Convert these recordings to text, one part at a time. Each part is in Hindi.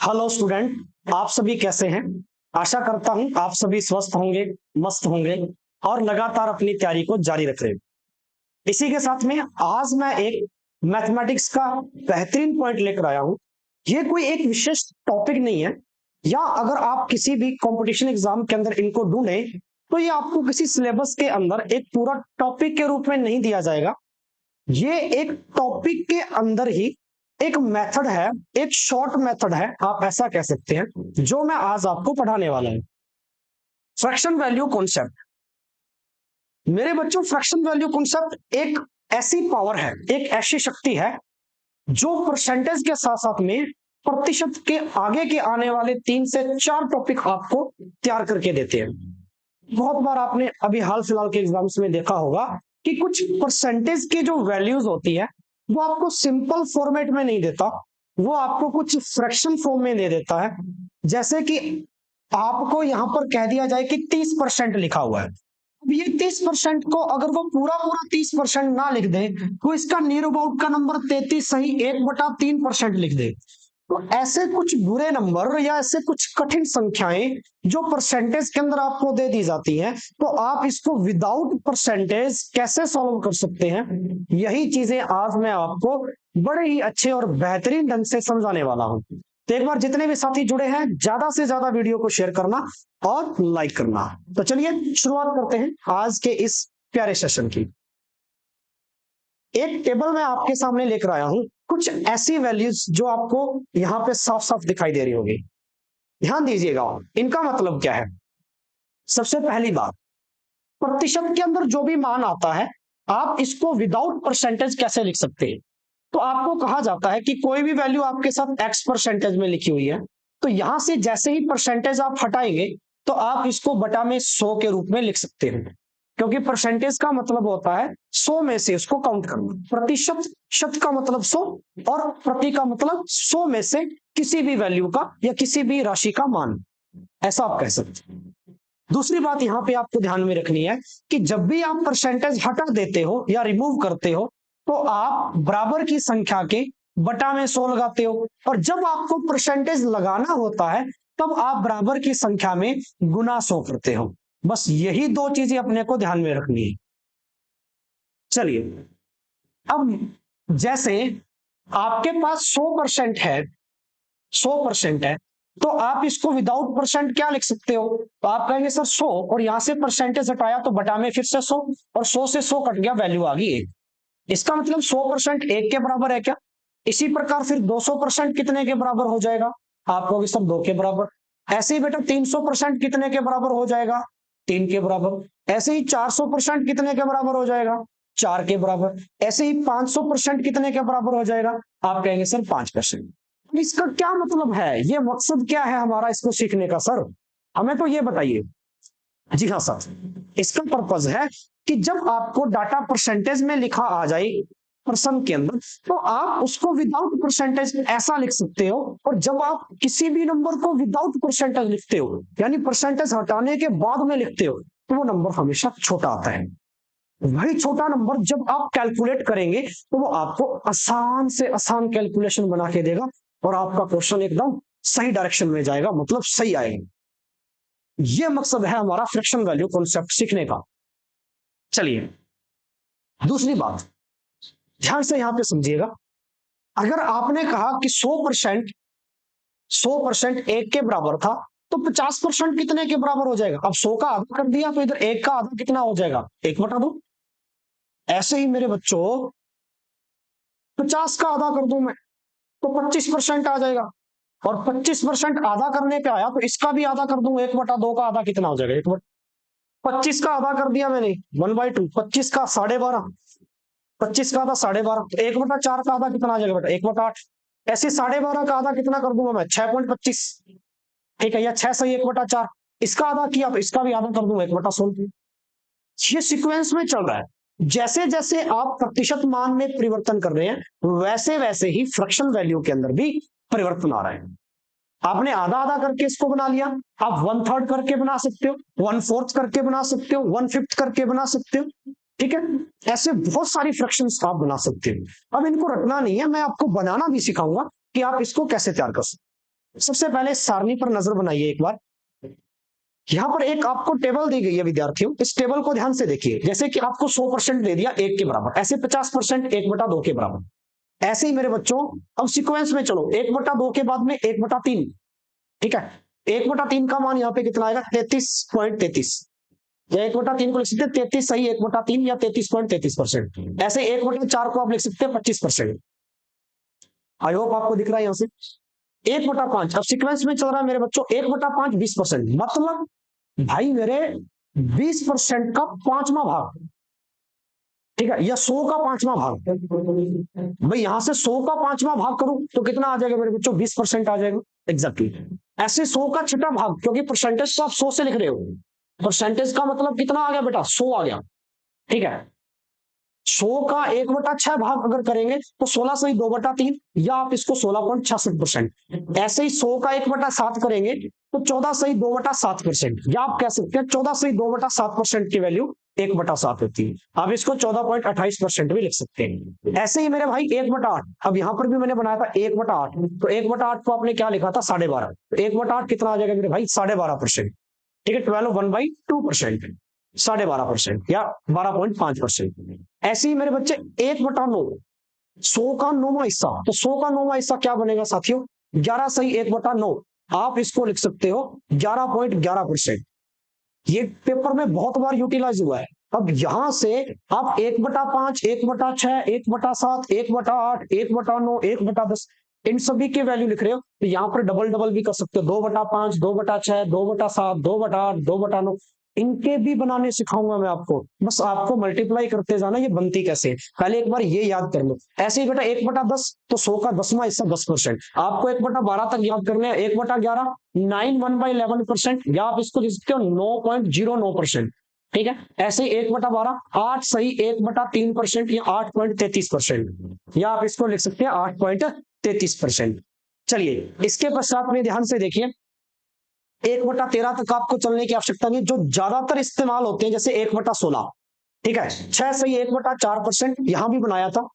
हेलो स्टूडेंट, आप सभी कैसे हैं। आशा करता हूं आप सभी स्वस्थ होंगे, मस्त होंगे और लगातार अपनी तैयारी को जारी रख रहे हैं। इसी के साथ में आज मैं एक मैथमेटिक्स का बेहतरीन पॉइंट लेकर आया हूं। ये कोई एक विशेष टॉपिक नहीं है, या अगर आप किसी भी कंपटीशन एग्जाम के अंदर इनको ढूंढे तो ये आपको किसी सिलेबस के अंदर एक पूरा टॉपिक के रूप में नहीं दिया जाएगा। ये एक टॉपिक के अंदर ही एक मेथड है, एक शॉर्ट मेथड है, आप ऐसा कह सकते हैं, जो मैं आज आपको पढ़ाने वाला हूं। Fraction value concept. मेरे बच्चों, फ्रैक्शन वैल्यू कॉन्सेप्ट एक ऐसी पावर है, एक ऐसी शक्ति है जो परसेंटेज के साथ साथ में प्रतिशत के आगे के आने वाले 3 से 4 टॉपिक आपको तैयार करके देते हैं। बहुत बार आपने अभी हाल फिलहाल के एग्जाम्स में देखा होगा कि कुछ परसेंटेज की जो वैल्यूज होती है वो आपको सिंपल फॉर्मेट में नहीं देता, वो आपको कुछ फ्रैक्शन फॉर्म में दे देता है। जैसे कि आपको यहां पर कह दिया जाए कि 30% लिखा हुआ है। अब ये 30% को अगर वो पूरा पूरा 30% ना लिख दे तो इसका नियर अबाउट का नंबर 33 सही 1/3% लिख दे। तो ऐसे कुछ बुरे नंबर या ऐसे कुछ कठिन संख्याएं जो परसेंटेज के अंदर आपको दे दी जाती हैं, तो आप इसको विदाउट परसेंटेज कैसे सॉल्व कर सकते हैं, यही चीजें आज मैं आपको बड़े ही अच्छे और बेहतरीन ढंग से समझाने वाला हूं। तो एक बार जितने भी साथी जुड़े हैं, ज्यादा से ज्यादा वीडियो को शेयर करना और लाइक करना। तो चलिए शुरुआत करते हैं आज के इस प्यारे सेशन की। एक टेबल मैं आपके सामने लेकर आया हूं, कुछ ऐसी वैल्यूज जो आपको यहां पे साफ साफ दिखाई दे रही होगी। ध्यान दीजिएगा, इनका मतलब क्या है। सबसे पहली बात, प्रतिशत के अंदर जो भी मान आता है आप इसको विदाउट परसेंटेज कैसे लिख सकते हैं। तो आपको कहा जाता है कि कोई भी वैल्यू आपके साथ x परसेंटेज में लिखी हुई है, तो यहां से जैसे ही परसेंटेज आप हटाएंगे तो आप इसको बटा में 100 के रूप में लिख सकते हैं, क्योंकि परसेंटेज का मतलब होता है 100 में से उसको काउंट करना। प्रतिशत, शत का मतलब 100 और प्रति का मतलब 100 में से किसी भी वैल्यू का या किसी भी राशि का मान, ऐसा आप कह सकते हैं। दूसरी बात यहां पे आपको ध्यान में रखनी है कि जब भी आप परसेंटेज हटा देते हो या रिमूव करते हो तो आप बराबर की संख्या के बटा में 100 लगाते हो, और जब आपको परसेंटेज लगाना होता है तब आप बराबर की संख्या में गुना 100 करते हो। बस यही दो चीजें अपने को ध्यान में रखनी है। चलिए, अब जैसे आपके पास 100% है, 100% है, तो आप इसको विदाउट परसेंट क्या लिख सकते हो। तो आप कहेंगे सर 100 और यहां से परसेंटेज हटाया तो बटा में फिर से 100 और 100 से 100 कट गया, वैल्यू आ गई 1। इसका मतलब 100% 1 के बराबर है क्या। इसी प्रकार फिर 200% कितने के बराबर हो जाएगा, आप कहोगे सर 2 के बराबर। ऐसे ही बेटा 300% कितने के बराबर हो जाएगा, 3 के बराबर। ऐसे ही 400% कितने के बराबर हो जाएगा, 4 के बराबर। ऐसे ही 500% कितने के बराबर हो जाएगा, आप कहेंगे सर 5%। इसका क्या मतलब है, ये मकसद क्या है हमारा इसको सीखने का सर, हमें तो ये बताइए। जी हाँ सर, इसका पर्पज है कि जब आपको डाटा परसेंटेज में लिखा आ जाए प्रश्न के अंदर, तो आप उसको विदाउट परसेंटेज ऐसा लिख सकते हो, और जब आप किसी भी नंबर को विदाउट परसेंटेज लिखते हो यानी परसेंटेज हटाने के बाद में लिखते हो, तो वो नंबर हमेशा छोटा आता है। वही छोटा नंबर जब आप कैलकुलेट करेंगे तो वो आपको आसान से आसान कैलकुलेशन बना के देगा, और आपका क्वेश्चन एकदम सही डायरेक्शन में जाएगा, मतलब सही आएगा। यह मकसद है हमारा फ्रैक्शन वैल्यू कॉन्सेप्ट सीखने का। चलिए, दूसरी बात ध्यान से यहां पे समझिएगा। अगर आपने कहा कि 100% 1 के बराबर था, तो 50% कितने के बराबर हो जाएगा। अब 100 का आधा कर दिया तो इधर 1 का आधा कितना हो जाएगा, 1/2। ऐसे ही मेरे बच्चों 50 का आधा कर दूं मैं तो 25% आ जाएगा, और 25% आधा करने पे आया तो इसका भी आधा कर दूं, 1/2 का आधा कितना हो जाएगा, 25 का आधा कर दिया मैंने 1/2, 25 का 12.5, 25 का आधा 12.5, तो 1/4 का आधा कितना आ जाएगा बेटा, 1/8। ऐसे 12.5 का आधा कितना कर दूंगा मैं, 6.25। ठीक है, या 6 सही 1/4, इसका आधा किया तो इसका भी आधा कर दूंगा, 1/16। ये सीक्वेंस में चल रहा है। जैसे जैसे आप प्रतिशत मान में परिवर्तन कर रहे हैं, वैसे वैसे ही फ्रैक्शन वैल्यू के अंदर भी परिवर्तन आ रहा है। आपने आधा आधा करके इसको बना लिया, आप 1/3 करके बना सकते हो, 1/4 करके बना सकते हो, 1/5 करके बना सकते हो। ठीक है, ऐसे बहुत सारी फ्रैक्शंस आप बना सकते हो। अब इनको रटना नहीं है, मैं आपको बनाना भी सिखाऊंगा कि आप इसको कैसे तैयार कर सकते सबसे पहले सारणी पर नजर बनाइए एक बार। यहां पर एक आपको टेबल दी गई है विद्यार्थियों, इस टेबल को ध्यान से देखिए। जैसे कि आपको 100% दे दिया 1 के बराबर, ऐसे 50% 1/2 के बराबर। ऐसे ही मेरे बच्चों अब सीक्वेंस में चलो, 1/2 के बाद में 1/3। ठीक है, 1/3 का मान यहाँ पे कितना आएगा? 33.33। या 1/3 को लिख सकते हैं 33 सही 1/3 या 33.33%। ऐसे 1/4 को आप लिख सकते हैं 25%। आई होप आपको दिख रहा है यहां से 1/5। अब सीक्वेंस में चल रहा है मेरे बच्चों 1/5 20%, मतलब भाई मेरे 20% का पांचवा भाग। ठीक है, या 100 का पांचवा भाग। भाई यहां से 100 का पांचवा भाग करूं तो कितना आ जाएगा मेरे बच्चों? 20% आ जाएगा। एग्जैक्टली ऐसे 100 का छठा भाग, क्योंकि परसेंटेज तो आप 100 से लिख रहे हो, परसेंटेज का मतलब कितना आ गया बेटा? 100 आ गया। ठीक है, 100 का 1/6 भाग अगर करेंगे तो 16 सही 2/3, या आप इसको 16.66%। ऐसे ही 100 का 1/7 करेंगे तो 14 सही 2/7%, या आप कह सकते हैं 14 सही 2/7% की वैल्यू 1/7 होती है। आप इसको 14.28% भी लिख सकते हैं। ऐसे ही मेरे भाई 1/8, अब यहां पर भी मैंने बनाया था 1/8, तो 1/8 को आपने क्या लिखा था? 12.5। तो 1/8 कितना आ जाएगा मेरे भाई? 12.5%। ठीक है, 12 1/2%, 12.5% या 12.5%। ऐसे ही मेरे बच्चे 1/9, 100 का 9वां हिस्सा, तो 100 का 9वां हिस्सा क्या बनेगा साथियों? 11 सही 1/9। आप इसको लिख सकते हो 11.11%। ये पेपर में बहुत बार यूटिलाइज हुआ है। अब यहां से आप 1/5, 1/6, 1/7, 1/8, 1/9, 1/10 इन सभी की वैल्यू लिख रहे हो, तो यहाँ पर डबल डबल भी कर सकते हो। 2/5, 2/6, 2/7, 2/8, 2/9 इनके भी बनाने सिखाऊंगा मैं आपको। बस आपको मल्टीप्लाई करते जाना, ये बनती कैसे है पहले एक बार ये याद कर लो। ऐसे ही बेटा 1/10, तो 100 का 10वां हिस्सा 10%। आपको 1/12 तक याद करना है। 1/11 9 1/11%, या आप इसको लिख सकते हो 9.09%। ठीक है, ऐसे ही 1/12 8 सही 1/3% या 8.33%, या आप इसको लिख सकते हैं 8.33%। चलिए इसके पश्चात में ध्यान से देखिए 1/13 तक आपको चलने की आवश्यकता नहीं। जो ज्यादातर इस्तेमाल होते हैं जैसे 1/16। ठीक है, 6 सही 1/4%, यहां भी बनाया था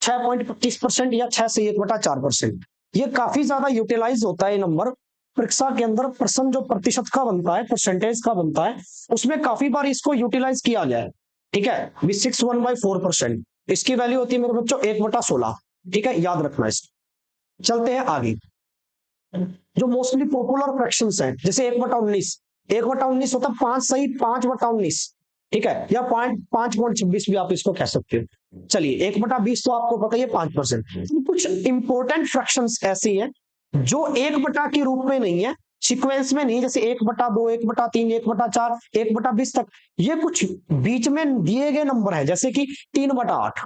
6.25% या 6 सही 1/4%। ये काफी ज्यादा यूटिलाइज होता है ये नंबर परीक्षा के अंदर। प्रश्न जो प्रतिशत का बनता है, परसेंटेज का बनता है, उसमें काफी बार इसको यूटिलाइज किया गया है। ठीक है, 61/4%। इसकी वैल्यू होती है मेरे बच्चों 1/16। ठीक है, याद रखना इसको। चलते हैं आगे। जो मोस्टली पॉपुलर फ्रैक्शंस हैं जैसे 1/19, 1/19 होता है 5 सही 5/19। ठीक है, या 5.26 भी आप इसको कह सकते हो। चलिए 1/20 तो आपको पता ही है 5%। कुछ इंपॉर्टेंट फ्रैक्शंस ऐसी हैं जो 1/, के रूप में नहीं है, सीक्वेंस में नहीं, जैसे 1/2, 1/3, 1/4, 1/20 तक। ये कुछ बीच में दिए गए नंबर है, जैसे कि 3/8,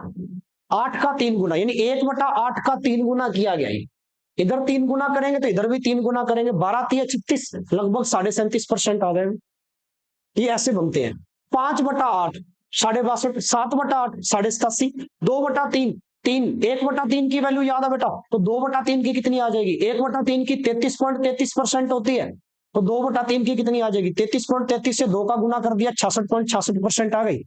8 का 3 गुना, यानी 1/8 का 3 गुना किया गया है। इधर 3 गुना करेंगे तो इधर भी 3 गुना करेंगे, 12×3 = 36, लगभग 37.5% आ जाएगा। ये ऐसे बनते हैं। 5/8 62, 7/8 87, 2/3 3, 1/3 की वैल्यू याद है बेटा? तो 2/3 की कितनी आ जाएगी? 1/3 की 33.33% होती है, तो 2/3 की कितनी आ जाएगी? 33.33 से 2 का गुना कर दिया, 66.66% आ गई।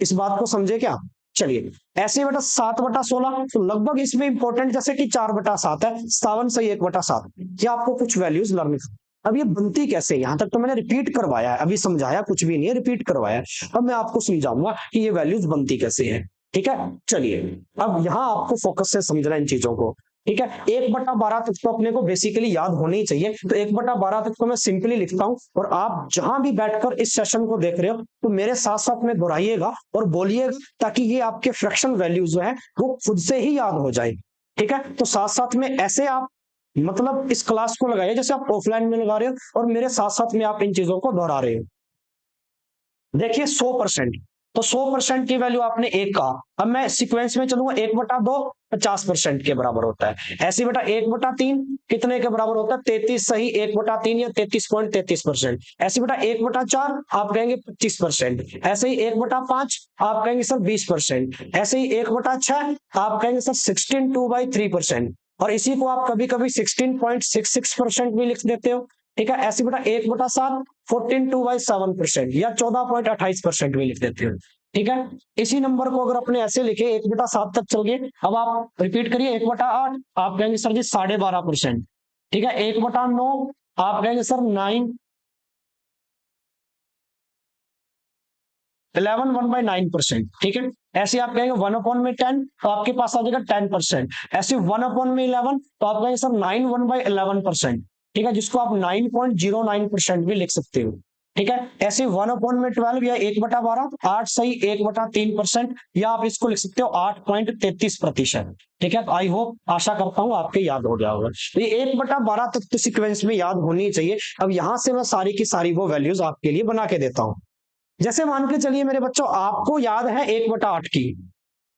इस बात को समझे क्या? चलिए ऐसे बेटा 7/16, तो लगभग इसमें इंपॉर्टेंट जैसे कि 4/7 है, 57 सही 1/7। ये आपको कुछ वैल्यूज लर्न। अब ये बनती कैसे? यहां तक तो मैंने रिपीट करवाया है, अभी समझाया कुछ भी नहीं है, रिपीट करवाया है। अब मैं आपको समझाऊंगा कि ये वैल्यूज बनती कैसे है। ठीक है, चलिए अब यहां आपको फोकस से समझना इन चीजों को। ठीक है, 1/12 तक तो अपने को बेसिकली याद होने ही चाहिए, तो 1/12 तक तो मैं सिंपली लिखता हूं, और आप जहां भी बैठकर इस सेशन को देख रहे हो तो मेरे साथ साथ में दोहराइएगा और बोलिएगा, ताकि ये आपके फ्रैक्शन वैल्यूज जो है वो खुद से ही याद हो जाए। ठीक है, तो साथ साथ में ऐसे आप मतलब इस क्लास को लगाइए जैसे आप ऑफलाइन में लगा रहे हो, और मेरे साथ साथ में आप इन चीजों को दोहरा रहे हो। देखिए 100%, तो 100% की वैल्यू आपने 1 कहा। अब मैं सीक्वेंस में चलूंगा, 1/2 50% के बराबर होता है। ऐसे बेटा 1/3 कितने के बराबर होता है? 33 सही 1/3 या 33.33%। ऐसे बेटा 1/4 आप कहेंगे 25%। ऐसे ही 1/5 आप कहेंगे सर 20%। ऐसे ही 1/6 आप कहेंगे सर 16/2/3%। और इसी को आप कभी कभी 16.66% भी लिख देते हो। ठीक है, ऐसे बेटा 1/7 14/7%, या 14.28% भी लिख देते हो। ठीक है, इसी नंबर को अगर अपने ऐसे लिखे 1/7 तक चल गए, अब आप रिपीट करिए 1/8 आप कहेंगे सर जी 12.5%। ठीक है, 1/9 आप कहेंगे सर 9, 11 1/9%। ठीक है, ऐसे आप कहेंगे 1/10 तो आपके पास आ जाएगा 10%। ऐसे 1/11 तो आप कहेंगे सर 9 1/11%। ठीक है, जिसको आप 9.09% भी लिख सकते हो। ठीक है, ऐसे 1/12 या 1/12, 8 सही 1/3%, या आप इसको लिख सकते हो 8.33%। ठीक है, आई होप आशा करता हूं आपके याद हो गया होगा। ये 1/12 तक तो सीक्वेंस में याद होनी चाहिए। अब यहां से मैं सारी की सारी वो वैल्यूज आपके लिए बना के देता हूं। जैसे मान के चलिए मेरे बच्चों, आपको याद है 1/8 की।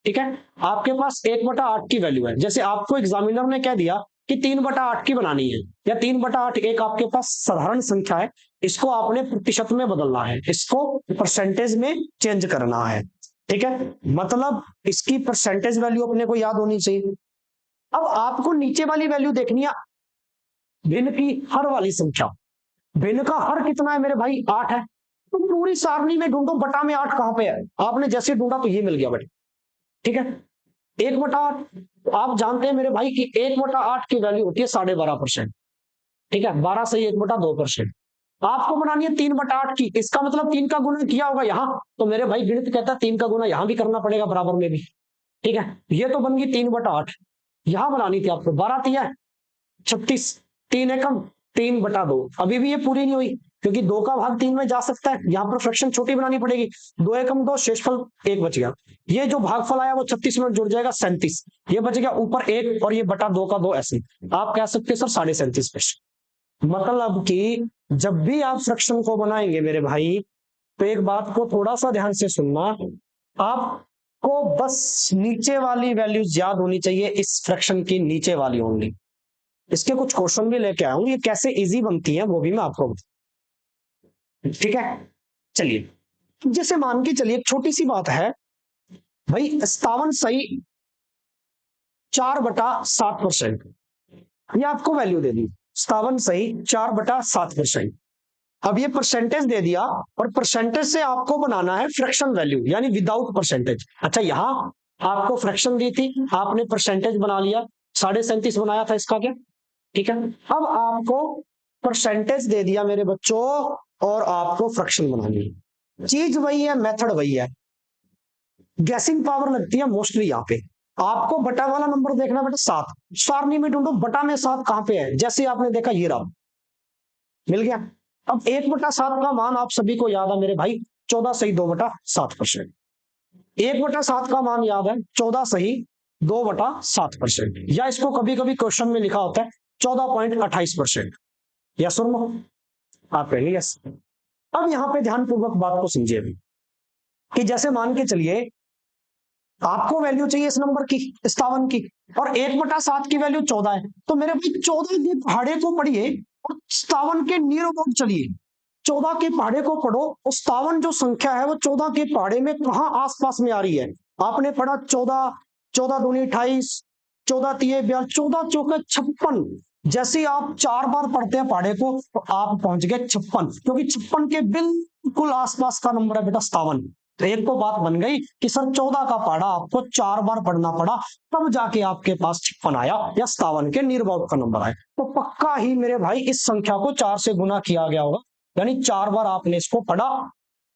ठीक है, आपके पास 1/8 की वैल्यू है। जैसे आपको एग्जामिनर ने कह दिया कि 3/8 की बनानी है, या 3/8 एक आपके पास साधारण संख्या है, इसको आपने प्रतिशत में बदलना है, इसको परसेंटेज में चेंज करना है। ठीक है, मतलब इसकी परसेंटेज वैल्यू अपने को याद होनी चाहिए। अब आपको नीचे वाली वैल्यू देखनी है, भिन्न की हर वाली संख्या। भिन्न का हर कितना है मेरे भाई? 8 है। तो पूरी सारणी में ढूंढो बटा में 8 कहां पे है। आपने जैसे ढूंढा तो ये मिल गया बेटा। ठीक है, 1/8 तो आप जानते हैं मेरे भाई कि 1/8 की वैल्यू होती है 12.5%। ठीक है, 12 सही 1/2%। आपको बनानी है 3/8 की, इसका मतलब 3 का गुना किया होगा यहां, तो मेरे भाई गणित कहता है 3 का गुना यहां भी करना पड़ेगा बराबर में भी। ठीक है, ये तो बन गई 3/8। यहां बनानी थी आपको 12 थी, 36, 3 एकम 3/2। अभी भी ये पूरी नहीं हुई, क्योंकि 2 का भाग 3 में जा सकता है, यहाँ पर फ्रैक्शन छोटी बनानी पड़ेगी। 2 एकम 2, शेषफल 1 बच गया। ये जो भागफल आया वो 36 में जुड़ जाएगा 37, ये बच गया ऊपर 1, और ये बटा 2 का 2 ऐसे। आप कह सकते हैं सर 37.5%। मतलब कि जब भी आप फ्रैक्शन को बनाएंगे मेरे भाई, तो एक बात को थोड़ा सा ध्यान से सुनना, आपको बस नीचे वाली वैल्यूज याद होनी चाहिए, इस फ्रैक्शन की नीचे वाली ओनली। इसके कुछ क्वेश्चन भी लेके आया हूं, ये कैसे इजी बनती है वो भी मैं आपको बताऊं। ठीक है, चलिए जैसे मान के चलिए, एक छोटी सी बात है भाई, 57 सही 4/7%। ये आपको वैल्यू दे दी, 57 सही 4/7%। अब ये परसेंटेज दे दिया, और परसेंटेज से आपको बनाना है फ्रैक्शन वैल्यू, यानी विदाउट परसेंटेज। अच्छा, यहां आपको फ्रैक्शन दी थी, आपने परसेंटेज बना लिया, 37.5 बनाया था इसका क्या। ठीक है, अब आपको परसेंटेज दे दिया मेरे बच्चों, और आपको फ्रैक्शन बनानी है। चीज वही है, मेथड वही है, गैसिंग पावर लगती है मोस्टली यहाँ पे। आपको बटा वाला नंबर देखना बेटा 7, सारणी में ढूंढो बटा में 7 कहां पे है। जैसे आपने देखा ये रहा, मिल गया। अब 1/7 का मान आप सभी को याद है मेरे भाई, 14 सही 2/7%। 1/7 का मान याद है 14 सही 2/7%, या इसको कभी कभी क्वेश्चन में लिखा होता है 14.28%। यस और नो? आप कहेंगे यस। अब यहां पे ध्यानपूर्वक बात को समझिए अभी, कि जैसे मान के चलिए आपको वैल्यू चाहिए इस नंबर की 57 की, और 1/7 की वैल्यू 14 है, तो मेरे भाई 14 के पहाड़े को पढ़िए और 57 के नियरअबाउट चलिए। 14 के पहाड़े को पढ़ो, और 57 जो संख्या है वो 14 के पहाड़े में कहां आसपास में आ रही है। आपने पढ़ा 14, 14 दूनी 28, 14 तिये 42, 14 चौके 56। जैसे ही आप 4 बार पढ़ते हैं पहाड़े को, तो आप पहुंच गए 56, क्योंकि 56 के बिल्कुल आसपास का नंबर है बेटा 57। तो एक तो बात बन गई कि सर 14 का पहाड़ा आपको 4 बार पढ़ना पड़ा, तब जाके आपके पास 56 आया, या 57 के नियर अबाउट का नंबर आया। तो पक्का ही मेरे भाई इस संख्या को 4 से गुना किया गया होगा, यानी 4 बार आपने इसको पढ़ा।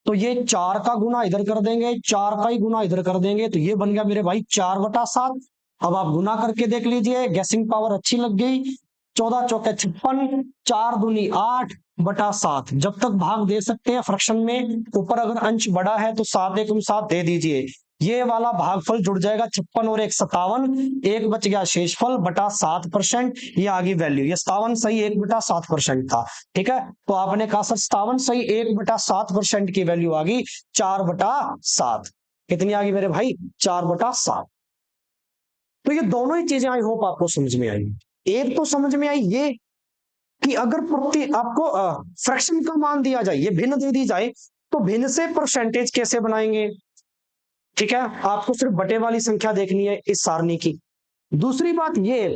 तो ये 4 का गुना इधर कर देंगे, 4 का ही गुना इधर कर देंगे, तो ये बन गया मेरे भाई 4/7। अब आप गुना करके देख लीजिए, गैसिंग पावर अच्छी लग गई। 14 चौके 56, 4 दूनी 8/7। जब तक भाग दे सकते हैं फ्रैक्शन में, ऊपर अगर अंश बड़ा है तो 7 एकम 7 दे दीजिए, ये वाला भागफल जुड़ जाएगा 56 और 1 57, एक बच गया शेषफल बटा 7%। ये आ गई वैल्यू, ये 57 सही 1/7% था। ठीक है, तो आपने कहा सर 57 सही 1/7% की वैल्यू आ गई 4/7। कितनी आ गई मेरे भाई? 4/7। तो ये दोनों ही चीजें आई होप आपको समझ में आई। एक तो समझ में आई ये कि अगर प्रति आपको फ्रैक्शन का मान दिया जाए, ये भिन्न दे दी जाए, तो भिन्न से परसेंटेज कैसे बनाएंगे। ठीक है, आपको सिर्फ बटे वाली संख्या देखनी है इस सारणी की। दूसरी बात ये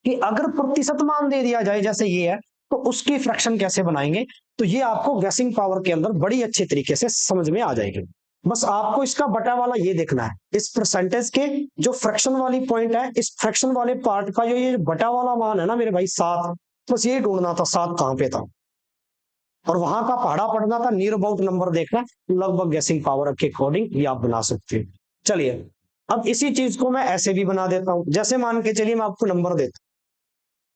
कि अगर प्रतिशत मान दे दिया जाए जैसे ये है, तो उसकी फ्रैक्शन कैसे बनाएंगे। तो ये आपको गैसिंग पावर के अंदर बड़ी अच्छे तरीके से समझ में आ जाएगी। बस आपको इसका बटा वाला ये देखना है, इस परसेंटेज के जो फ्रैक्शन वाली पॉइंट है, इस फ्रैक्शन वाले पार्ट का जो ये बटा वाला मान है ना मेरे भाई 7, बस ये ढूंढना था 7 कहां पे था, और वहां का पहाड़ा पड़ना था, नियर अबाउट नंबर देखना, लगभग गैसिंग पावर के अकॉर्डिंग ये आप बना सकते हो। चलिए अब इसी चीज को मैं ऐसे भी बना देता हूं, जैसे मान के चलिए मैं आपको नंबर देता हूं,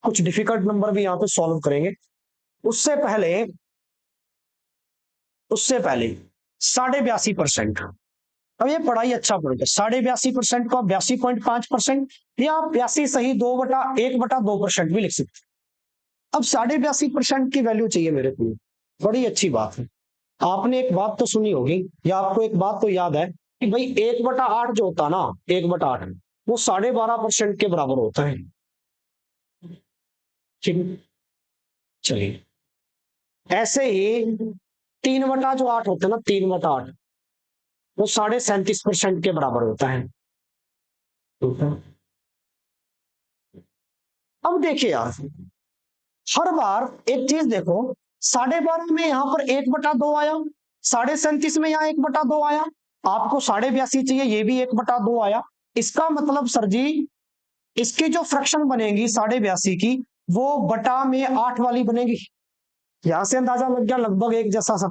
कुछ डिफिकल्ट नंबर भी यहाँ पे सॉल्व करेंगे। उससे पहले 82.5%। अब ये बड़ा ही अच्छा पॉइंट है, 82.5% को 82.5% या 82 सही 1/2% भी लिख सकते। अब 82.5% की वैल्यू चाहिए मेरे को, बड़ी अच्छी बात है। आपने एक बात तो सुनी होगी, या आपको एक बात तो याद है कि भाई 1/8 जो होता है ना, 1/8 वो 12.5% के बराबर होता है। ठीक, चलिए ऐसे ही 3/8 होता है ना, 3/8 वो 37.5% के बराबर होता है। अब देखिए यार, हर बार एक चीज देखो, 12.5 में यहाँ पर 1/2 आया, 37.5 में यहाँ 1/2 आया, आपको 82.5 चाहिए, ये भी 1/2 आया। इसका मतलब सर जी, इसकी जो फ्रैक्शन बनेगी 82.5 की, वो बटा में 8 वाली बनेगी। यहां से अंदाजा लग गया, लगभग एक जैसा सा,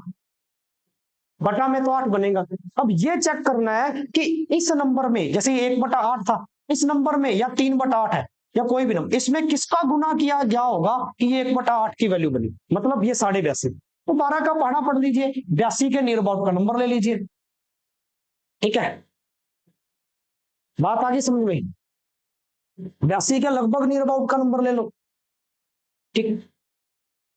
बटा में तो 8 बनेगा। अब ये चेक करना है कि इस नंबर में, जैसे 1/8 था, इस नंबर में या 3/8 है या कोई भी नंबर, इसमें किसका गुना किया गया होगा कि ये 1/8 की वैल्यू बनी, मतलब ये 82.5। तो 12 का पहाड़ा पढ़ लीजिए, 82 के नियर अबाउट का नंबर ले लीजिए। ठीक है, बात आगे समझ में, 82 के लगभग नियर अबाउट का नंबर ले लो। ठीक,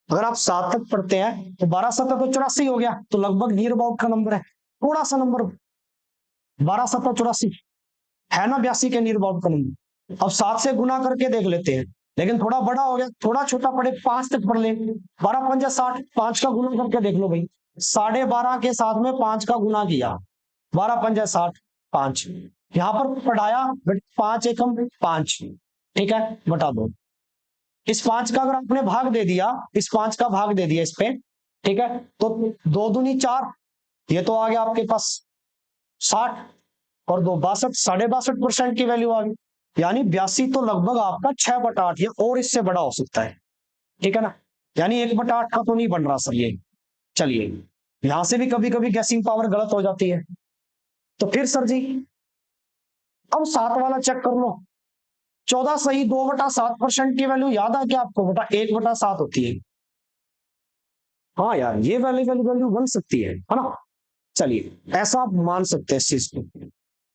अगर आप 7 तक पढ़ते हैं तो 12 7 तो 84 हो गया, तो लगभग नियर अबाउट का नंबर है, थोड़ा सा नंबर, 12 7 84 है ना, 82 के नियर अबाउट का नंबर। अब 7 से गुना करके देख लेते हैं, लेकिन थोड़ा बड़ा हो गया, थोड़ा छोटा पढ़े, 5 तक पढ़ ले, 12×5 = 60, 5 का गुना करके देख लो भाई, 12.5 के साथ में 5 का गुना किया, 12×5 = 5, यहां पर पढ़ाया 5 एकम 5, ठीक है, बटा 2। इस 5 का अगर आपने भाग दे दिया, इस 5 का भाग दे दिया इस पे, ठीक है, तो 2 दूनी 4, ये तो आ गया आपके पास 60, और 2 62, 62.5% की वैल्यू आ गई, यानी 82 तो लगभग आपका 6/8 या और इससे बड़ा हो सकता है। ठीक है ना, यानी 1/8 का तो नहीं बन रहा सर ये। चलिए, यहां से भी कभी कभी गैसिंग पावर गलत हो जाती है, तो फिर सर जी अब 7 वाला चेक कर लो, 14 सही 2/7% की वैल्यू याद है क्या आपको, बेटा 1/7 होती है। हाँ यार, ये वैल्यू वैल्यू वैल्यू बन सकती है ना। चलिए ऐसा आप मान सकते हैं इस चीज को।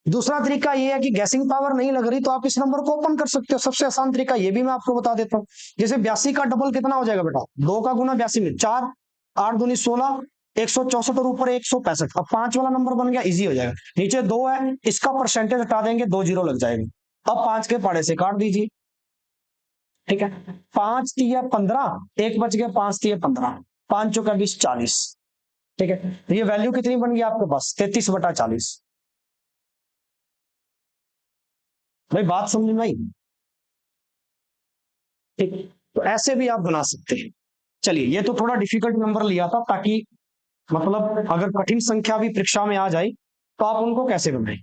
दूसरा तरीका ये है कि गैसिंग पावर नहीं लग रही तो आप इस नंबर को ओपन कर सकते हो, सबसे आसान तरीका ये भी मैं आपको बता देता हूँ। जैसे 82 का डबल कितना हो जाएगा बेटा, 2 का गुना 82 में 4, 8 दूनी 16, 164 और ऊपर 165। अब 5 वाला नंबर बन गया, इजी हो जाएगा। नीचे 2 है, इसका परसेंटेज हटा देंगे, 2 जीरो लग जाएंगे। अब 5 के पाड़े से काट दीजिए, ठीक है, 5 तिया 15, एक बच गया, 5 तिया 15, 5 चौका 20, 40। ठीक है, तो ये वैल्यू कितनी बन गई आपके पास, 33/40। भाई बात समझ में आई। ठीक, तो ऐसे भी आप बना सकते हैं। चलिए, ये तो थोड़ा डिफिकल्ट नंबर लिया था, ताकि मतलब अगर कठिन संख्या भी परीक्षा में आ जाए तो आप उनको कैसे बनाएं।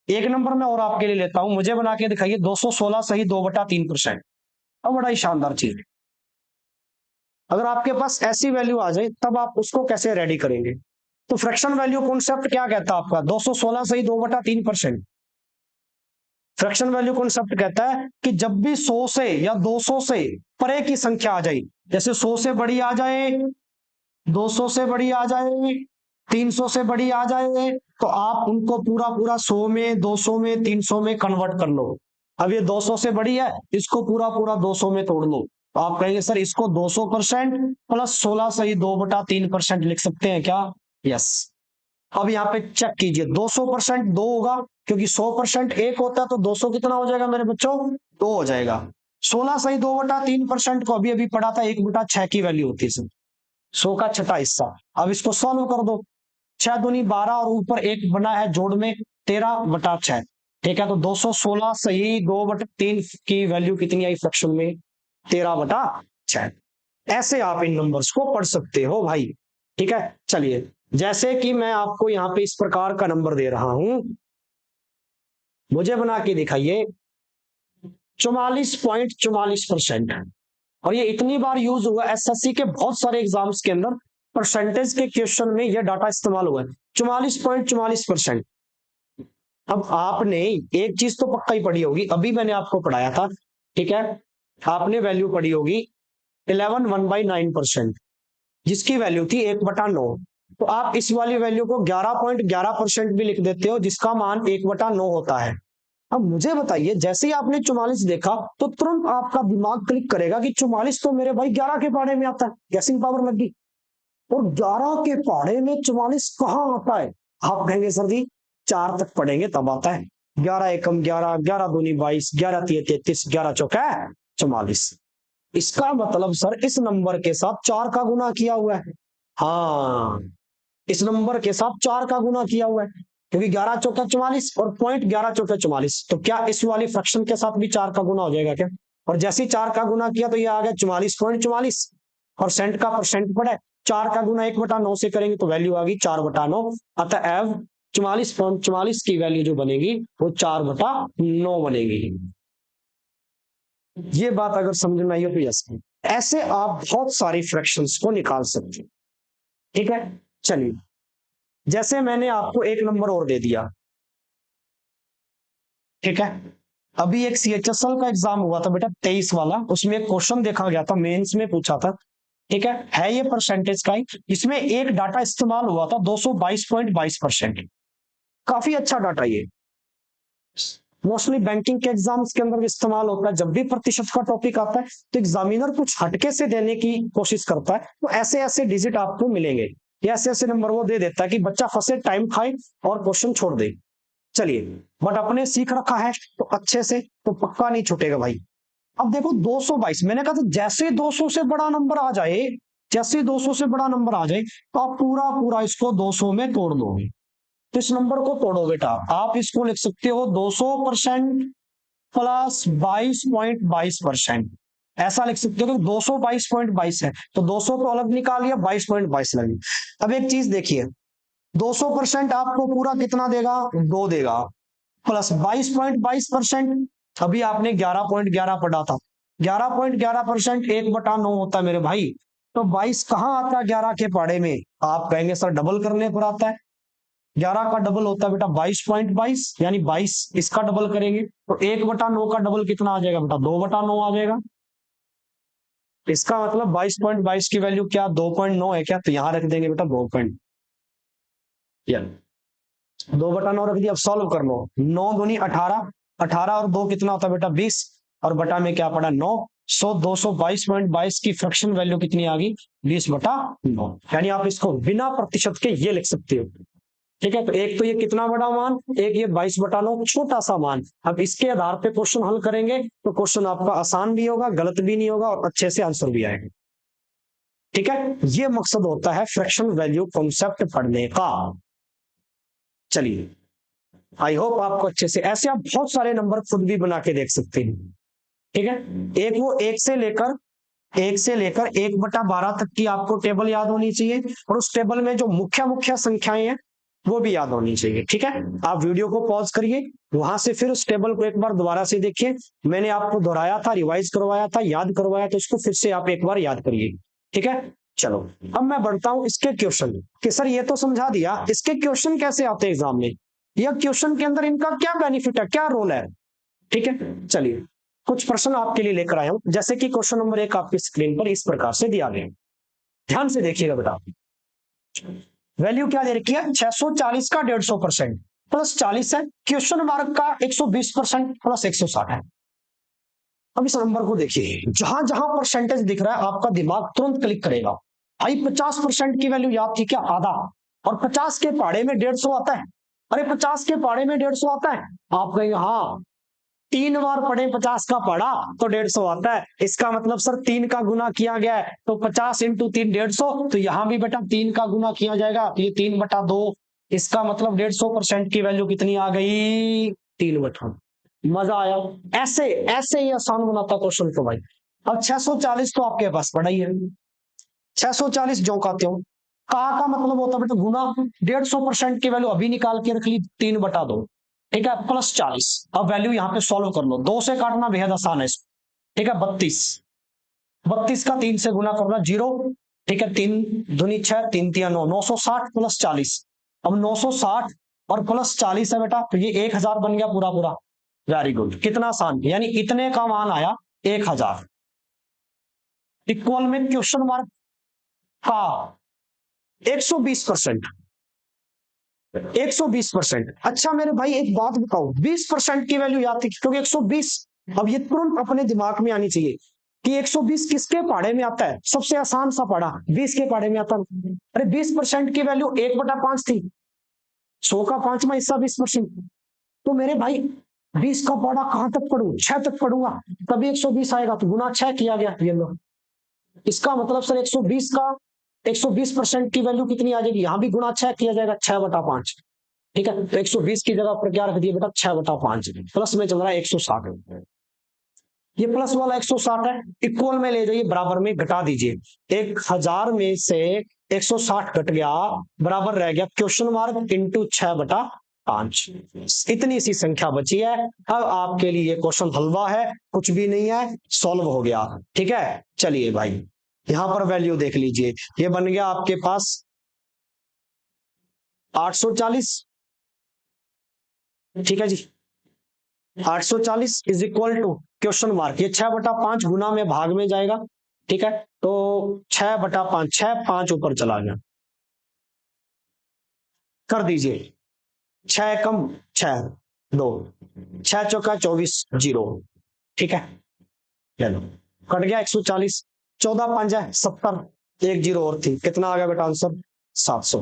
एक नंबर में और आपके लिए लेता हूं, मुझे बना के दिखाइए, 216 सही 2/3%। अब बड़ा ही शानदार चीज है। अगर आपके पास ऐसी वैल्यू आ जाए तब आप उसको कैसे रेडी करेंगे। तो फ्रैक्शन वैल्यू कॉन्सेप्ट क्या कहता है आपका, 216 सही 2/3%। फ्रैक्शन वैल्यू कॉन्सेप्ट कहता है कि जब भी 100 से या 200 से परे की संख्या आ जाए, जैसे 100 से बड़ी आ जाए, 200 से बड़ी आ जाए, 300 से बड़ी आ जाए, तो आप उनको पूरा पूरा 100 में, 200 में, 300 में कन्वर्ट कर लो। अब ये 200 से बड़ी है, इसको पूरा पूरा 200 में तोड़ लो, तो आप कहेंगे सर इसको 200% प्लस 16 सही 2/3% लिख सकते हैं क्या। यस। अब यहाँ पे चेक कीजिए, 200% 2 होगा, क्योंकि 100% 1 होता है, तो 200 कितना हो जाएगा मेरे बच्चों, 2 हो जाएगा। 16 सही 2/3% को अभी अभी पढ़ा था, 1/6 की वैल्यू होती है, 100 का छठा हिस्सा। अब इसको सॉल्व कर दो, 6 दूनी 12 और ऊपर 1 बना है जोड़ में, 13/6। ठीक है, तो 216 सही 2/3 की वैल्यू कितनी आई फ्रैक्शन में, 13/6। ऐसे आप इन नंबर्स को पढ़ सकते हो भाई। ठीक है, चलिए जैसे कि मैं आपको यहाँ पे इस प्रकार का नंबर दे रहा हूं, मुझे बना के दिखाइए 44.44%। और ये इतनी बार यूज हुआ एसएससी के बहुत सारे एग्जाम्स के अंदर, परसेंटेज के क्वेश्चन में यह डाटा इस्तेमाल हुआ है, 44.44%। अब आपने एक चीज तो पक्का ही पढ़ी होगी, अभी मैंने आपको पढ़ाया था, ठीक है, आपने वैल्यू पढ़ी होगी 11 1/9%, जिसकी वैल्यू थी 1/9। तो आप इस वाली वैल्यू को 11.11% भी लिख देते हो, जिसका मान 1/9 होता है। अब मुझे बताइए, जैसे ही आपने 44 देखा तो तुरंत आपका दिमाग क्लिक करेगा कि 44 तो मेरे भाई 11 के पहाड़े में आता है, गैसिंग पावर लगी। और 11 के पहाड़े में 44 कहाँ आता है? आप कहेंगे सर जी 4 तक पढ़ेंगे तब आता है। 11 एकम 11, 11 दूनी 22, 11 तिये 33, 11 चौका 44। इसका मतलब सर इस नंबर के साथ 4 का गुना किया हुआ है। हाँ, इस नंबर के साथ 4 का गुना किया हुआ है, क्योंकि 11 चौका 44 और पॉइंट 11 चौका 44, तो क्या इस वाली फ्रैक्शन के साथ भी 4 का गुना हो जाएगा क्या? और जैसे ही 4 का गुना किया तो ये आ गया 44.44। परसेंट का परसेंट पड़ा है, 4 का गुना 1/9 से करेंगे तो वैल्यू आ गई 4/9। अतएव 44.44 की वैल्यू जो बनेगी वो 4/9 बनेगी। ये बात अगर समझ में आई हो तो यस। ऐसे आप बहुत सारी फ्रैक्शंस को निकाल सकते हैं, ठीक है। चलिए, जैसे मैंने आपको एक नंबर और दे दिया, ठीक है। अभी एक सीएचएसएल का एग्जाम हुआ था बेटा 23 वाला, उसमें एक क्वेश्चन देखा गया था, मेंस में पूछा था, ठीक है ये परसेंटेज का ही। इसमें एक डाटा इस्तेमाल हुआ था 222.22%। काफी अच्छा डाटा ये, मोस्टली बैंकिंग के एग्जाम्स के अंदर इस्तेमाल होता है। जब भी प्रतिशत का टॉपिक आता है तो एग्जामिनर कुछ हटके से देने की कोशिश करता है, तो ऐसे ऐसे डिजिट आपको मिलेंगे, ऐसे ऐसे नंबर वो दे देता है कि बच्चा फंसे, टाइम खाए और क्वेश्चन छोड़ दे। चलिए, बट अपने सीख रखा है तो अच्छे से तो पक्का नहीं छूटेगा भाई। अब देखो 222, मैंने कहा था जैसे 200 से बड़ा नंबर आ जाए, जैसे 200 से बड़ा नंबर आ जाए तो आप पूरा पूरा इसको 200 में तोड़ दोगे। तो इस नंबर को तोड़ो बेटा, आप इसको लिख सकते हो 200% प्लस 22.22%, ऐसा लिख सकते हो। तो 222.22 है तो 200 तो अलग निकाल लिया, 22.22 लगी। अब एक चीज देखिए, 200% आपको पूरा कितना देगा? 2 देगा, प्लस 22.22%, अभी आपने 11.11 पढ़ा था, 11.11% 1/9 होता है मेरे भाई। तो 22 कहाँ आता है 11 के पहाड़े में? आप कहेंगे सर डबल करने पर आता है। 11 का डबल होता है बेटा 22.22, यानी 22 इसका डबल करेंगे तो 1/9 का डबल कितना आ जाएगा बेटा? 2/9 आ जाएगा। इसका मतलब 22.22 की वैल्यू क्या 2.9 है क्या? तो यहां रख देंगे बेटा 2/9 रख दिया। अब सॉल्व कर लो, 9 दूनी 18, 18 और 2 कितना होता है बेटा 20, और बटा में क्या पड़ा 9। 222.22 की फ्रैक्शन वैल्यू कितनी आ गई? 20/9। यानी आप इसको बिना प्रतिशत के ये लिख सकते हो, ठीक है। तो एक तो ये कितना बड़ा मान, एक ये 22/9 छोटा सा मान। अब इसके आधार पे क्वेश्चन हल करेंगे तो क्वेश्चन आपका आसान भी होगा, गलत भी नहीं होगा और अच्छे से आंसर भी आएगा, ठीक है। ये मकसद होता है फ्रैक्शन वैल्यू कॉन्सेप्ट पढ़ने का। चलिए, आई होप आपको अच्छे से, ऐसे आप बहुत सारे नंबर खुद भी बना के देख सकते हैं, ठीक है। एक वो एक से लेकर 1/12 तक की आपको टेबल याद होनी चाहिए, और उस टेबल में जो मुख्य मुख्य संख्याएं हैं वो भी याद होनी चाहिए, ठीक है। आप वीडियो को पॉज करिए, वहां से फिर उस टेबल को एक बार दोबारा से देखिए। मैंने आपको दोहराया था, रिवाइज करवाया था, याद करवाया, तो इसको फिर से आप एक बार याद करिए, ठीक है। चलो, अब मैं बढ़ता हूं इसके क्वेश्चन कि सर ये तो समझा दिया, इसके क्वेश्चन कैसे आते हैं एग्जाम में, या क्वेश्चन के अंदर इनका क्या बेनिफिट है, क्या रोल है, ठीक है। चलिए, कुछ प्रश्न आपके लिए लेकर आया हूं, जैसे कि क्वेश्चन नंबर 1 आपकी स्क्रीन पर इस प्रकार से दिया गया, ध्यान से देखिएगा बेटा। वैल्यू क्या दे रखी है? 640 का 150% प्लस 40 है, क्वेश्चन मार्क का 120% प्लस 160 है। अब इस नंबर को देखिए, जहां जहां परसेंटेज दिख रहा है आपका दिमाग तुरंत क्लिक करेगा। भाई 50% की वैल्यू याद थी क्या? आधा। और 50 के पहाड़े में 150 आता है। अरे 50 के पहाड़े में 150 आता है? आप कहेंगे हाँ, 3 बार पढ़े 50 का पढ़ा तो 150 आता है। इसका मतलब सर 3 का गुना किया गया है तो 50 इंटू 3 150, तो यहां भी बेटा 3 का गुना किया जाएगा तो ये 3/2। इसका मतलब 150% की वैल्यू कितनी आ गई? 3/2। मजा आया? ऐसे ऐसे ही आसान बनाता क्वेश्चन को भाई। अब 640 तो आपके पास पड़ा ही है, 640 जो का त्यों, का मतलब होता है बेटा गुना 150% की वैल्यू अभी निकाल के रख ली 3/2, ठीक है, प्लस 40। अब वैल्यू यहाँ पे सॉल्व कर लो, 2 से काटना बेहद आसान है इसको, ठीक है, 32 का 3 से गुना करना 0, ठीक है, 3 दूनी 6, 3 तिया 9, 960 प्लस 40। अब 960 और प्लस 40 है बेटा, तो ये 1000 बन गया पूरा पूरा। वेरी गुड, कितना आसान, यानी इतने का मान आया 1000। इक्वल में क्वेश्चन मार्क का 120%, 120%। अच्छा मेरे भाई एक बात बताओ, 20% की वैल्यू याद थी क्योंकि 120, अब ये तुरंत अपने दिमाग में आनी चाहिए कि 120 किसके पहाड़े में आता है, सबसे आसान सा पढ़ा 20 के पहाड़े में आता है। अरे 20% की वैल्यू 1/5 थी, 100 का 5वां हिस्सा 20%। तो मेरे भाई 20 का पहाड़ा कहां तक पढ़ू, 6 तक पढ़ूंगा तभी 120 आएगा, तो गुना 6 किया गया। ये लो, इसका मतलब सर 120 का 120% की वैल्यू कितनी आ जाएगी, यहां भी गुना 6 किया जाएगा, 6/5, ठीक है। तो 120 की जगह पर क्या रख दिया बेटा, 6/5, प्लस में चल रहा है 160, ये प्लस वाला 160 है, इक्वल में ले जाइए, बराबर में घटा दीजिए, 1000 में से 160 घट गया, बराबर रह गया क्वेश्चन मार्क इंटू 6/5, इतनी सी संख्या बची है। अब आपके लिए क्वेश्चन हलवा है, कुछ भी नहीं है, सॉल्व हो गया, ठीक है। चलिए भाई यहां पर वैल्यू देख लीजिए, ये बन गया आपके पास 840, ठीक है जी, 840 is equal to question mark, ये 6/5 गुना में भाग में जाएगा, ठीक है, तो 6/5, 6 5 ऊपर चला गया, कर दीजिए, 6 कम 6 2, 6 चौका 24 0, ठीक है, चलो कट गया 140, 14 5 है 70, एक जीरो और थी, कितना आ गया बेटा आंसर 700।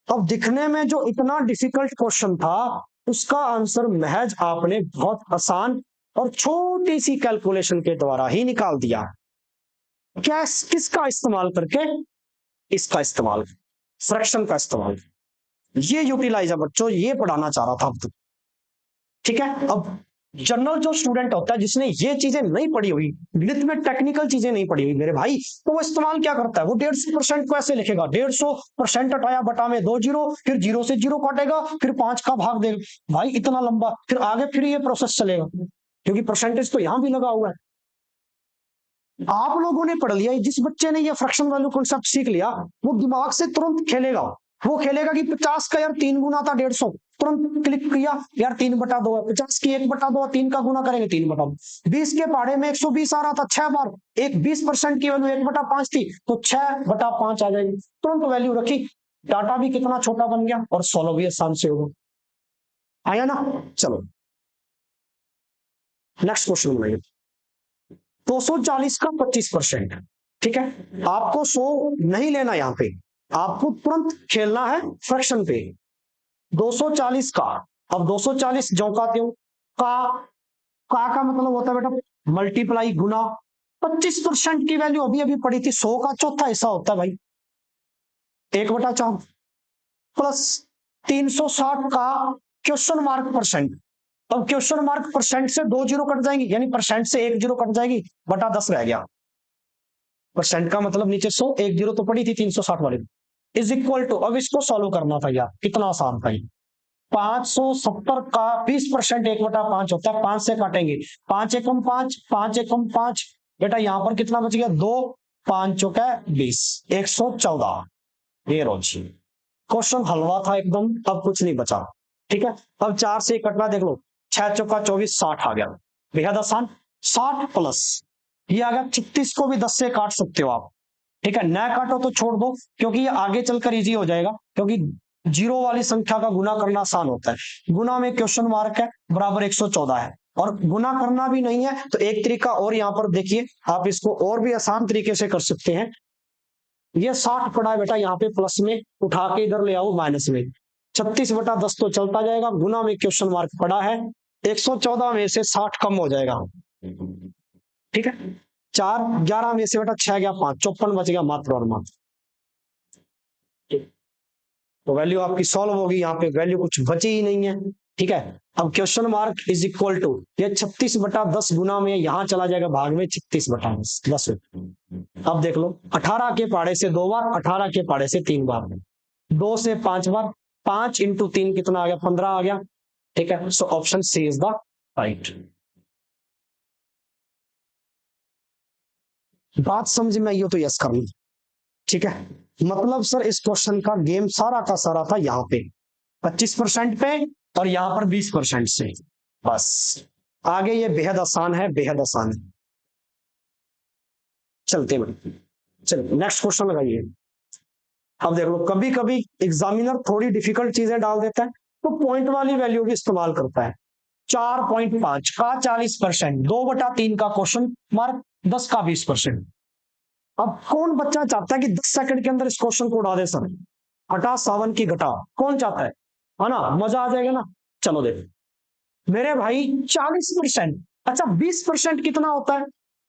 अब दिखने में जो इतना डिफिकल्ट क्वेश्चन था उसका आंसर महज आपने बहुत आसान और छोटी सी कैलकुलेशन के द्वारा ही निकाल दिया। क्या किसका इस्तेमाल करके, इसका इस्तेमाल, फ्रैक्शन का इस्तेमाल, ये यूटिलाइज है बच्चों, ये पढ़ाना चाह रहा था अब तक, ठीक है। अब जनरल जो स्टूडेंट होता है जिसने ये चीजें नहीं पढ़ी हुई, गणित में टेक्निकल चीजें नहीं पढ़ी हुई मेरे भाई, तो वो इस्तेमाल क्या करता है, वो 150% को ऐसे लिखेगा, 150% हटाया बटा में 2 जीरो, फिर 0 से 0 काटेगा, फिर 5 का भाग देगा, भाई इतना लंबा, फिर आगे फिर ये प्रोसेस चलेगा क्योंकि परसेंटेज तो यहां भी लगा हुआ है। आप लोगों ने पढ़ लिया, जिस बच्चे ने ये फ्रैक्शन वैल्यू कॉन्सेप्ट सीख लिया वो दिमाग से तुरंत खेलेगा, वो खेलेगा कि 50 का यार 3 गुना था 150, तुरंत क्लिक किया यार 3/2 है, 50 की 1/2, 3 का गुना करेंगे 3/2, 20 के पहाड़े में 120 आ रहा था 6 बार, एक 20% की वैल्यू 1/5 थी, तो 6/5 आ जाएगी, तुरंत वैल्यू रखी, डाटा भी कितना छोटा बन गया और सॉल्व भी आसान से होगा, आया ना। चलो नेक्स्ट क्वेश्चन बनाइए, 240 का 25%, ठीक है, आपको 100 नहीं लेना, यहां पे आपको तुरंत खेलना है फ्रैक्शन पे, 240 का, अब 240 जो का त्यों का मतलब होता है बेटा मल्टीप्लाई गुना, 25% की वैल्यू अभी अभी पड़ी थी, 100 का चौथा हिस्सा होता है भाई 1/4, प्लस 360 का क्वेश्चन मार्क परसेंट, अब क्वेश्चन मार्क परसेंट से 2 जीरो कट जाएंगे, यानी परसेंट से 1 जीरो कट जाएगी, बटा 10 रह गया, परसेंट का मतलब नीचे 100, 1 जीरो तो पड़ी थी 360 वाली, इज इक्वल टू, अब इसको सॉल्व करना था यार, कितना आसान था ये, 570 का 20% 1/5 होता है, 5 से काटेंगे, 5 एकम 5, 5 एकम 5, बेटा यहां पर कितना बच गया 2, 5 चौका 20, 114, ये रोजी क्वेश्चन हलवा था एकदम, अब कुछ नहीं बचा, ठीक है। अब 4 से कटना देख लो, 6 चौका 24, 60 आ गया, बेहद आसान, 60 प्लस ये आ गया 36 को भी 10 से काट सकते हो आप, ठीक है, न काटो तो छोड़ दो क्योंकि ये आगे चलकर इजी हो जाएगा, क्योंकि जीरो वाली संख्या का गुना करना आसान होता है, गुना में क्वेश्चन मार्क है, बराबर 114 है, और गुना करना भी नहीं है तो एक तरीका और यहां पर देखिए, आप इसको और भी आसान तरीके से कर सकते हैं, ये 60 पड़ा है बेटा, यहाँ पे प्लस में उठा के इधर ले आओ माइनस में, 36/10 तो चलता जाएगा, गुना में क्वेश्चन मार्क पड़ा है, 114 में से 60 कम हो जाएगा, ठीक है, 4 11 में से बेटा 6 गया 5, 54 बच गया मात्र और मात्र, तो वैल्यू आपकी सॉल्व होगी, यहाँ पे वैल्यू कुछ बची ही नहीं है, ठीक है। अब question mark is equal to, ये 36/10 गुना में यहां चला जाएगा भाग में 36/10। अब देख लो, 18 के पाड़े से 2 बार, 18 के पाड़े से 3 बार, 2 से 5 बार, 5 इंटू 3 कितना आ गया, 15 आ गया। ठीक है, so option C is the right. बात समझ में आई हो तो यस कर लो। ठीक है, मतलब सर इस क्वेश्चन का गेम सारा का सारा था यहाँ पे 25% पे और यहाँ पर 20% से। बस आगे ये बेहद आसान है, बेहद आसान है। चलते बढ़ते, चलो नेक्स्ट क्वेश्चन लगाइए। अब देख लो, कभी कभी एग्जामिनर थोड़ी डिफिकल्ट चीजें डाल देता है तो पॉइंट वाली वैल्यू भी इस्तेमाल करता है। 4.5 का 40%, 2/3 का क्वेश्चन मार्क, 10 का 20%। अब कौन बच्चा चाहता है कि 10 सेकंड के अंदर इस क्वेश्चन को उड़ा दे सर, हटा सावन की घटा, कौन चाहता है ना, मजा आ जाएगा ना। चलो देखो मेरे भाई, 40%, अच्छा 20% कितना होता है,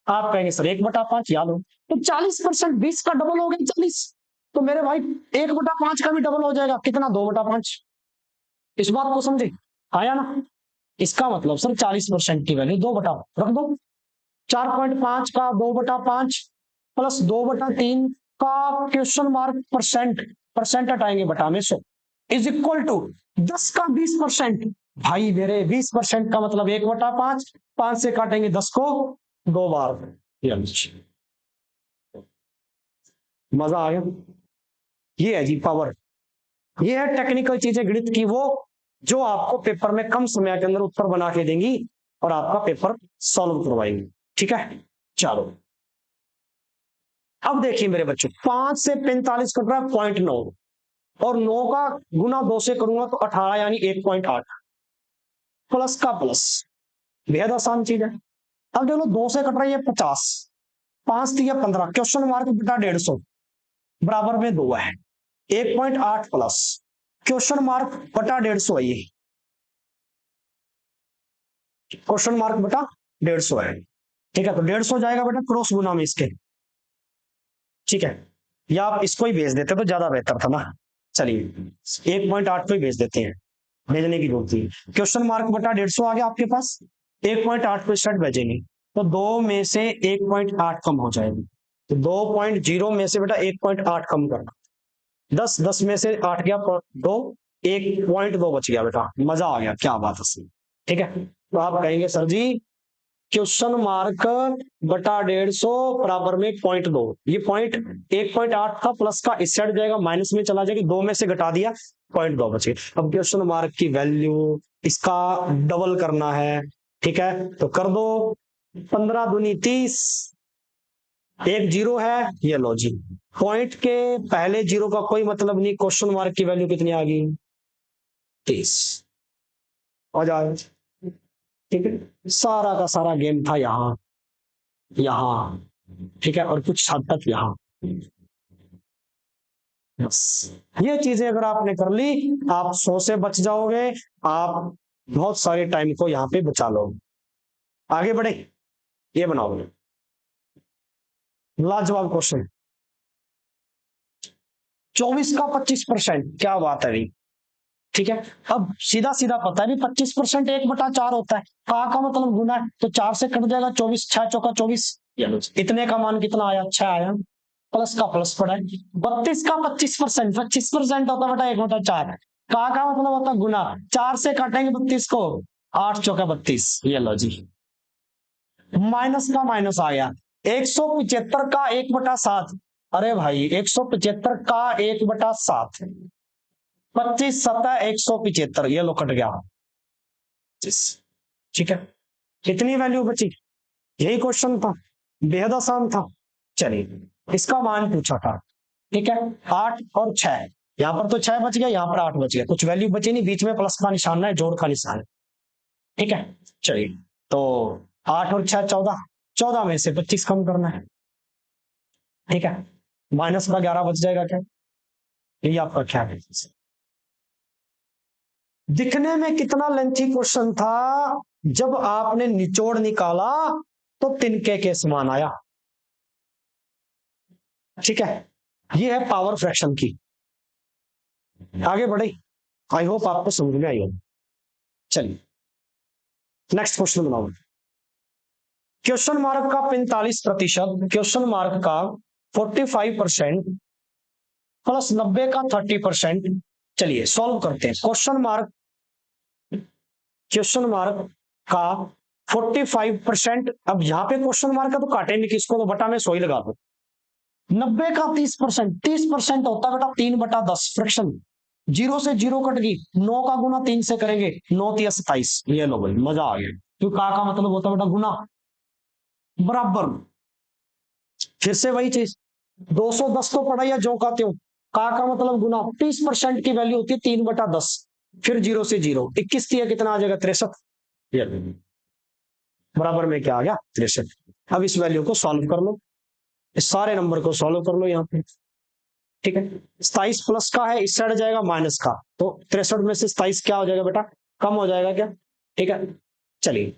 आप कहेंगे सर 1/5 याद हो, तो 40% 20 का डबल हो गया 40, तो मेरे भाई 1/5 का भी डबल हो जाएगा, कितना 2/5। इस बात को समझे, आया ना। इसका मतलब सर 40% की वैल्यू 2 बटा रख दो, 4.5 का 2/5 प्लस 2/3 का क्वेश्चन मार्क परसेंट, परसेंट हटाएंगे बटा में से, इज इक्वल टू 10 का 20%। भाई मेरे 20% का मतलब 1/5, 5 से काटेंगे 10 को 2 बार। मजा आ गया, ये है जी पावर, ये है टेक्निकल चीजें गणित की वो, जो आपको पेपर में कम समय के अंदर उत्तर बना के देंगी और आपका पेपर सॉल्व करवाएंगे। ठीक है, चलो अब देखिए मेरे बच्चों, 5 से 45 कट रहा है 0.9, और 9 का गुना 2 से करूंगा तो 18 यानी 1.8, प्लस का प्लस, बेहद आसान चीज है। अब देखो 2 से कट रही है 50, 5 दिया 15, क्वेश्चन मार्क बटा 150 बराबर में 2 है, 1.8 प्लस क्वेश्चन मार्क बटा 150 है, ये क्वेश्चन मार्क बटा 150 है। ठीक है, तो 150 जाएगा बेटा क्रॉस गुना में इसके। ठीक है, या आप इसको ही भेज देते तो ज्यादा बेहतर था ना। चलिए 1.8 को ही भेज देते हैं, भेजने की जरूरत नहीं। क्वेश्चन मार्क बटा 150 आ गया आपके पास, 1.8 को स्टार्ट भेजेंगे तो 2 में से 1.8 कम हो जाएगी, तो 2.0 में से बेटा 1.8 कम करना, 10 में से 8 गया 2, 1.2 बच गया बेटा, मजा आ गया, क्या बात है। ठीक है, तो आप कहेंगे सर जी क्वेश्चन मार्क बटा 150 बराबर में 0.2, ये पॉइंट 1.8 का प्लस का इस साइड जाएगा, माइनस में चला जाएगा, 2 में से घटा दिया 0.2 बचे। अब क्वेश्चन मार्क की वैल्यू इसका डबल करना है। ठीक है, तो कर दो, 15 दूनी 30, एक जीरो है, ये लो जी, पॉइंट के पहले जीरो का कोई मतलब नहीं, क्वेश्चन मार्क की वैल्यू कितनी आ गई, 30 आ जाए। ठीक है, सारा का सारा गेम था यहाँ, यहाँ, ठीक है, और कुछ हद तक यहाँ। बस ये चीजें अगर आपने कर ली, आप 100 से बच जाओगे, आप बहुत सारे टाइम को यहाँ पे बचा लोगे। आगे बढ़े, ये बनाओगे, लाजवाब क्वेश्चन, 24 का 25%, क्या बात है भाई। ठीक है, अब सीधा सीधा पता है भी 25% 1/4 होता है, का मतलब गुना है, तो 4 से कट जाएगा 24, 6 चौका 24, इतने का मान कितना आया, 6 आया, प्लस का प्लस पड़ा है। 32 का 25%, 25% होता बेटा 1/4, का मतलब होता गुना, 4 से काटेंगे 32 को, 8 चौका 32, ये लो जी, माइनस का माइनस आ गया, 175 का 1/7, अरे भाई 175 का 1/7, 25 सत्ता 175, ये लो कट गया। ठीक है, कितनी वैल्यू बची, यही क्वेश्चन था, बेहद आसान था। चलिए इसका मान पूछा था। ठीक है, 8 और 6, यहाँ पर तो 6 बच गया, यहाँ पर 8 बच गया, कुछ वैल्यू बची नहीं, बीच में प्लस का निशान है, जोड़ का निशान है। ठीक है, चलिए तो 8 और 6 14, 14 में से 25 कम करना है। ठीक है, माइनस का 11 बच जाएगा क्या, यही आपका ख्याल है। दिखने में कितना लेंथी क्वेश्चन था, जब आपने निचोड़ निकाला तो तिनके के समान आया। ठीक है, ये है पावर फ्रैक्शन की। आगे बढ़े, आई होप आपको समझ में आई हो। चलिए नेक्स्ट क्वेश्चन बनाओ। क्वेश्चन मार्क का 45%, क्वेश्चन मार्क का 45% प्लस 90 का 30%। चलिए सॉल्व करते हैं। क्वेश्चन मार्क का 45%, अब यहाँ पे क्वेश्चन मार्क का तो काटेंगे किसको, तो बटा में 100 ही लगा दो। 90 का 30%, 30% होता है बेटा 3/10 फ्रैक्शन, 0 से 0 कट गई, 9 का गुना 3 से करेंगे, 9 × 27। ये लो भाई मजा आ गया, क्यों का मतलब होता है बेटा गुना, बराबर। फिर से वही चीज, 210 तो पढ़ा या जो कहते हो, का मतलब गुना, 30% की वैल्यू होती है 3/10, फिर 0 से 0, 21 दिया कितना आ जाएगा 63, बराबर में क्या आ गया 63। अब इस वैल्यू को सॉल्व कर लो, इस सारे नंबर को सॉल्व कर लो यहाँ पे, ठीक है। 27 प्लस का है, इस साइड जाएगा माइनस का, तो 63 में से 27 क्या हो जाएगा बेटा, कम हो जाएगा क्या, ठीक है। चलिए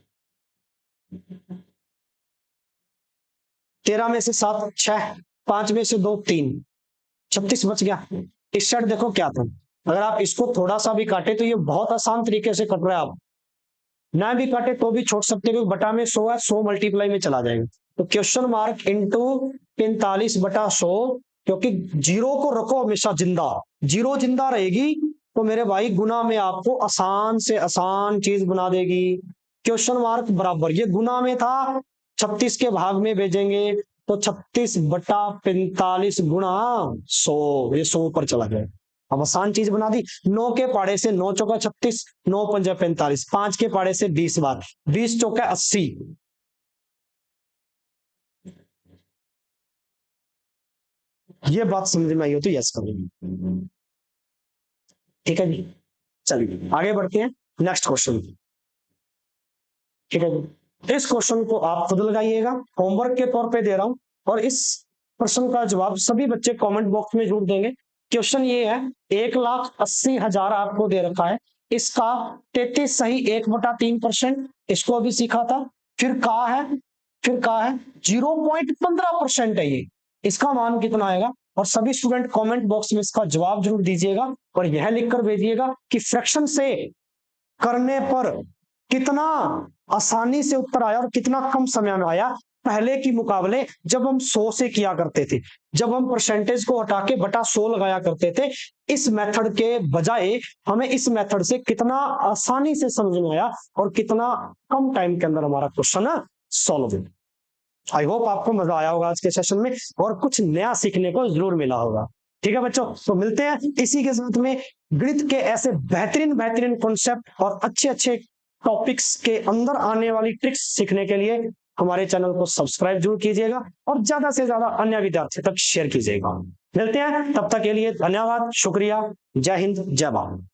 13 में से 7 6, 5 में से 2 3, 36 बच गया। इस साइड देखो क्या था, अगर आप इसको थोड़ा सा भी काटे तो ये बहुत आसान तरीके से कट रहा है, आप ना भी काटे तो भी छोड़ सकते, क्योंकि बटा में 100 है, 100 मल्टीप्लाई में चला जाएगा। तो क्वेश्चन मार्क इंटू 45/100, क्योंकि जीरो को रखो हमेशा जिंदा, जीरो जिंदा रहेगी तो मेरे भाई गुना में आपको आसान से आसान चीज बना देगी। क्वेश्चन मार्क बराबर, ये गुना में था, 36 के भाग में भेजेंगे तो 36/45 गुणा 100, ये 100 पर चला गया। अब आसान चीज बना दी, 9 के पाड़े से 9 चौका 36, 9 पंजा 45, 5 के पाड़े से 20 बार, 20 चौका 80। ये बात समझ में आई हो तो यस करेंगे, ठीक है जी। चलिए आगे बढ़ते हैं नेक्स्ट क्वेश्चन, ठीक है जी। इस क्वेश्चन को आप खुद लगाइएगा, होमवर्क के तौर पे दे रहा हूं, और इस प्रश्न का जवाब सभी बच्चे कमेंट बॉक्स में जरूर देंगे। क्वेश्चन ये है, 1,80,000 आपको दे रखा है, इसका 33 सही 1/3%, इसको अभी सीखा था। फिर का है 0.15% है ये, इसका मान कितना आएगा, और सभी स्टूडेंट कमेंट बॉक्स में इसका जवाब जरूर दीजिएगा, और यह लिखकर भेजिएगा कि फ्रैक्शन से करने पर कितना आसानी से उत्तर आया और कितना कम समय में आया, पहले की मुकाबले जब हम 100 से किया करते थे, जब हम परसेंटेज को हटा के बटा 100 लगाया करते थे, इस मेथड के बजाय हमें इस मेथड से कितना आसानी से समझ में आया और कितना कम टाइम के अंदर हमारा क्वेश्चन सॉल्व। आई होप आपको मजा आया होगा आज के सेशन में, और कुछ नया सीखने को जरूर मिला होगा। ठीक है बच्चों, तो मिलते हैं इसी के साथ में गणित के ऐसे बेहतरीन बेहतरीन कॉन्सेप्ट और अच्छे अच्छे टॉपिक्स के अंदर आने वाली ट्रिक्स सीखने के लिए हमारे चैनल को सब्सक्राइब जरूर कीजिएगा, और ज्यादा से ज्यादा अन्य विद्यार्थियों तक शेयर कीजिएगा। मिलते हैं, तब तक के लिए धन्यवाद, शुक्रिया, जय हिंद, जय भारत।